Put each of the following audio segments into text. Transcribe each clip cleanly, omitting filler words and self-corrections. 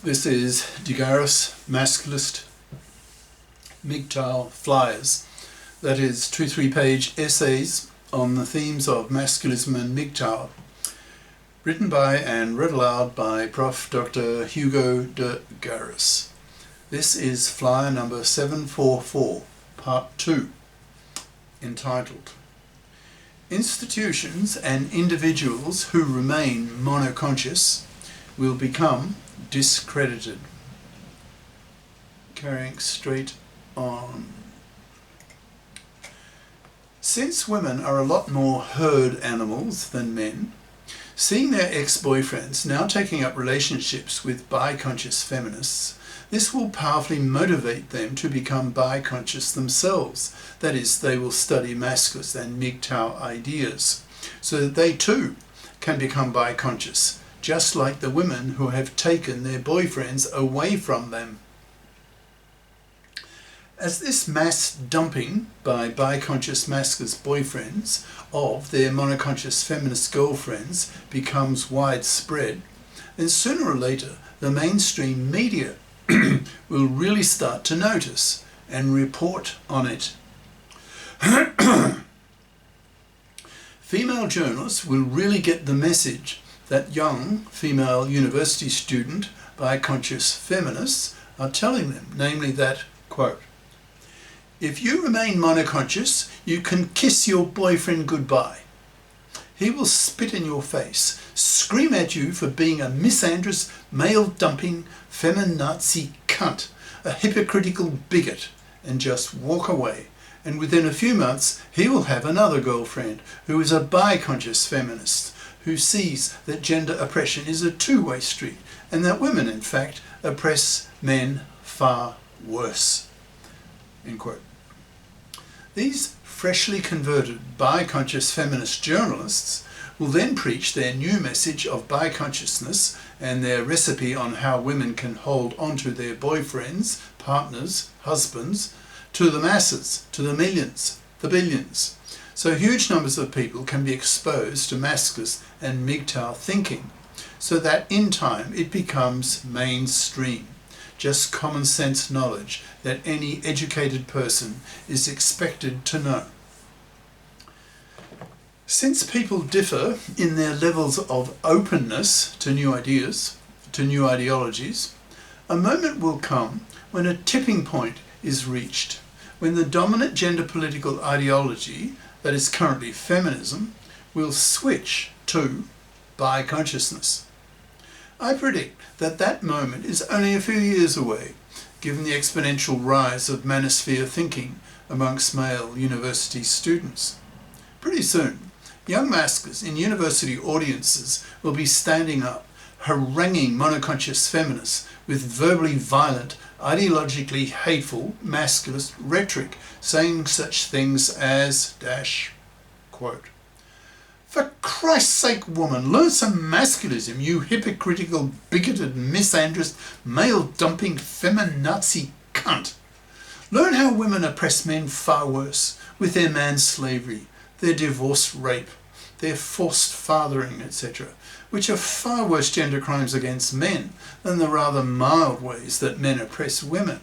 This is Garis, Masculist, MGTOW flyers. That is 2-3 page essays on the themes of Masculism and MGTOW, written by and read aloud by Prof. Dr. Hugo de Garis. This is flyer number 744, part 2, entitled Institutions and Individuals Who Remain Monoconscious Will Become Discredited. Carrying straight on. Since women are a lot more herd animals than men, seeing their ex-boyfriends now taking up relationships with biconscious feminists, this will powerfully motivate them to become biconscious themselves. That is, they will study Masculist and MGTOW ideas, so that they too can become biconscious, just like the women who have taken their boyfriends away from them. As this mass dumping by biconscious Masculist boyfriends of their monoconscious feminist girlfriends becomes widespread, then sooner or later the mainstream media will really start to notice and report on it. Female journalists will really get the message that young female university student biconscious feminists are telling them, namely that, quote, "If you remain monoconscious, you can kiss your boyfriend goodbye. He will spit in your face, scream at you for being a misandrous, male-dumping, feminazi cunt, a hypocritical bigot, and just walk away. And within a few months, he will have another girlfriend who is a biconscious feminist, who sees that gender oppression is a two-way street, and that women, in fact, oppress men far worse." End quote. These freshly converted biconscious feminist journalists will then preach their new message of biconsciousness and their recipe on how women can hold onto their boyfriends, partners, husbands, to the masses, to the millions, the billions. So huge numbers of people can be exposed to Masculist and MGTOW thinking, so that in time it becomes mainstream, just common sense knowledge that any educated person is expected to know. Since people differ in their levels of openness to new ideas, to new ideologies, a moment will come when a tipping point is reached, when the dominant gender political ideology, that is currently feminism, will switch to biconsciousness. I predict that that moment is only a few years away, given the exponential rise of manosphere thinking amongst male university students. Pretty soon, young Masculins in university audiences will be standing up, haranguing monoconscious feminists with verbally violent, ideologically hateful Masculist rhetoric, saying such things as, quote, "For Christ's sake, woman, learn some Masculism, you hypocritical, bigoted, misandrous, male-dumping, feminazi cunt. Learn how women oppress men far worse, with their manslavery, their divorce rape, their forced fathering, etc., which are far worse gender crimes against men than the rather mild ways that men oppress women.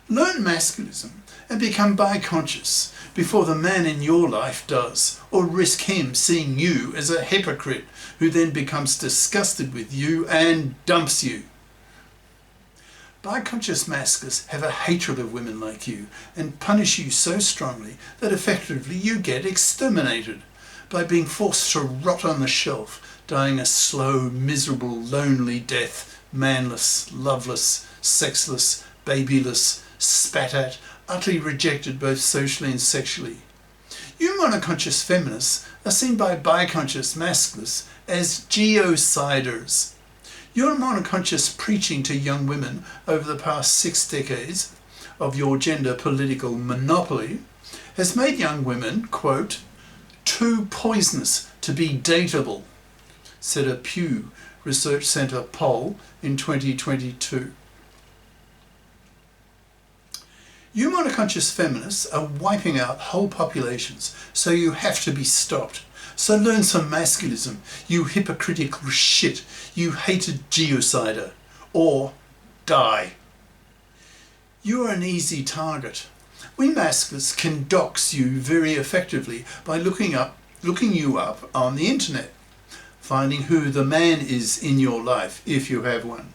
Learn Masculism and become biconscious before the man in your life does, or risk him seeing you as a hypocrite who then becomes disgusted with you and dumps you. Biconscious Masculists have a hatred of women like you and punish you so strongly that effectively you get exterminated by being forced to rot on the shelf, dying a slow, miserable, lonely death, manless, loveless, sexless, babyless, spat at, utterly rejected both socially and sexually. You monoconscious feminists are seen by biconscious Masculists as genociders. Your monoconscious preaching to young women over the past 6 decades of your gender political monopoly has made young women, quote, "too poisonous to be dateable," said a Pew Research Center poll in 2022. You monoconscious feminists are wiping out whole populations, so you have to be stopped. So learn some Masculism, you hypocritical shit, you hated genocider. or die. You are an easy target. We Masculists can dox you very effectively by looking you up on the internet, finding who the man is in your life, if you have one,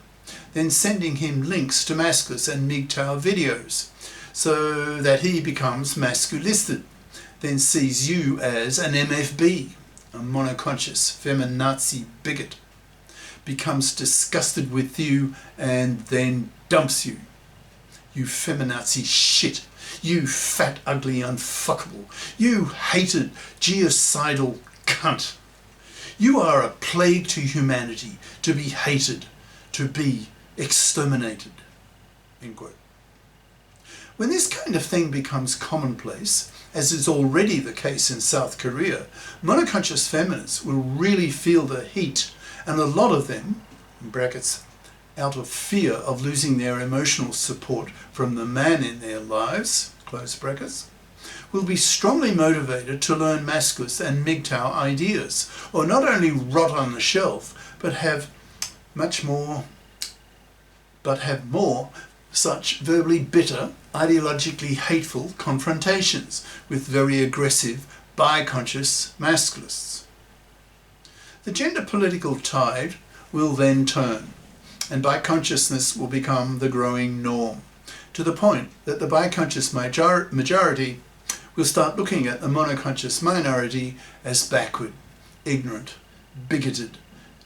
then sending him links to Masculist and MGTOW videos, so that he becomes masculisted, then sees you as an MFB, a monoconscious feminazi bigot, becomes disgusted with you and then dumps you. You feminazi shit. You fat, ugly, unfuckable. You hated, genocidal cunt. You are a plague to humanity, to be hated, to be exterminated. End quote. When this kind of thing becomes commonplace, as is already the case in South Korea, monoconscious feminists will really feel the heat, and a lot of them, in brackets, out of fear of losing their emotional support from the man in their lives, close brackets, will be strongly motivated to learn Masculist and MGTOW ideas, or not only rot on the shelf, but have more such verbally bitter, ideologically hateful confrontations with very aggressive, biconscious Masculists. The gender political tide will then turn, and biconsciousness will become the growing norm, to the point that the biconscious majority will start looking at the monoconscious minority as backward, ignorant, bigoted,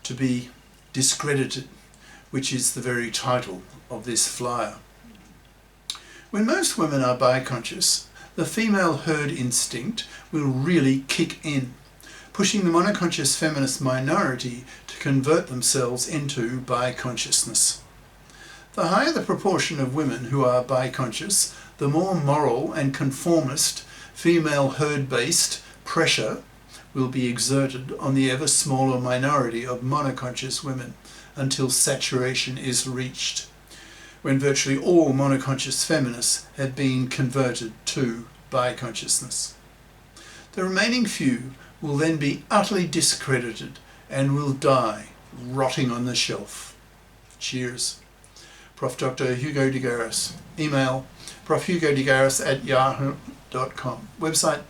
to be discredited, which is the very title of this flyer. When most women are biconscious, the female herd instinct will really kick in, pushing the monoconscious feminist minority to convert themselves into biconsciousness. The higher the proportion of women who are biconscious, the more moral and conformist female herd-based pressure will be exerted on the ever smaller minority of monoconscious women until saturation is reached, when virtually all monoconscious feminists have been converted to biconsciousness. The remaining few will then be utterly discredited and will die rotting on the shelf. Cheers. Prof. Dr. Hugo de Garis. Email profhugodegaris@yahoo.com. Website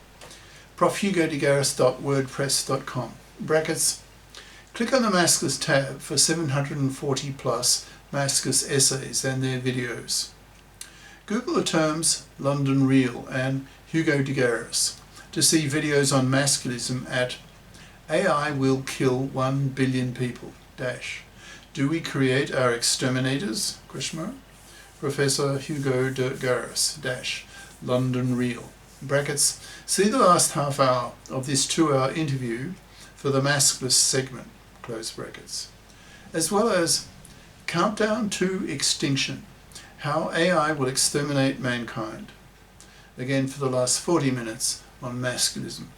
profhugodegaris.wordpress.com. Brackets. Click on the Masculist tab for 740 plus Masculist essays and their videos. Google the terms London Real and Hugo de Garis to see videos on Masculism at AI will kill 1 billion people. Do we create our exterminators? Professor Hugo de Garis London Real. Brackets. See the last half hour of this 2-hour interview for the Masculist segment. Close brackets. As well as Countdown to Extinction, How AI Will Exterminate Mankind. Again for the last 40 minutes on Masculism.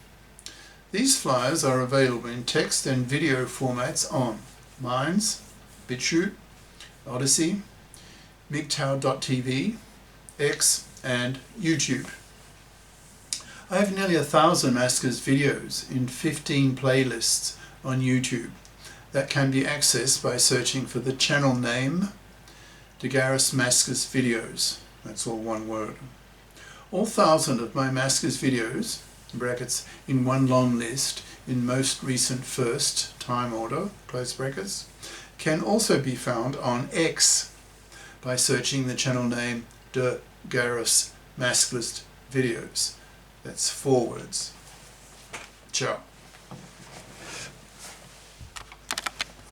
These flyers are available in text and video formats on Minds, BitChute, Odyssey, MGTOW.tv, X and YouTube. I have nearly 1,000 Masculist videos in 15 playlists on YouTube that can be accessed by searching for the channel name De Garis Masculist Videos. That's all one word. All 1,000 of my Masculist videos, in brackets, in one long list in most recent first time order, close brackets, can also be found on X by searching the channel name De Garis Masculist Videos. That's 4 words. Ciao.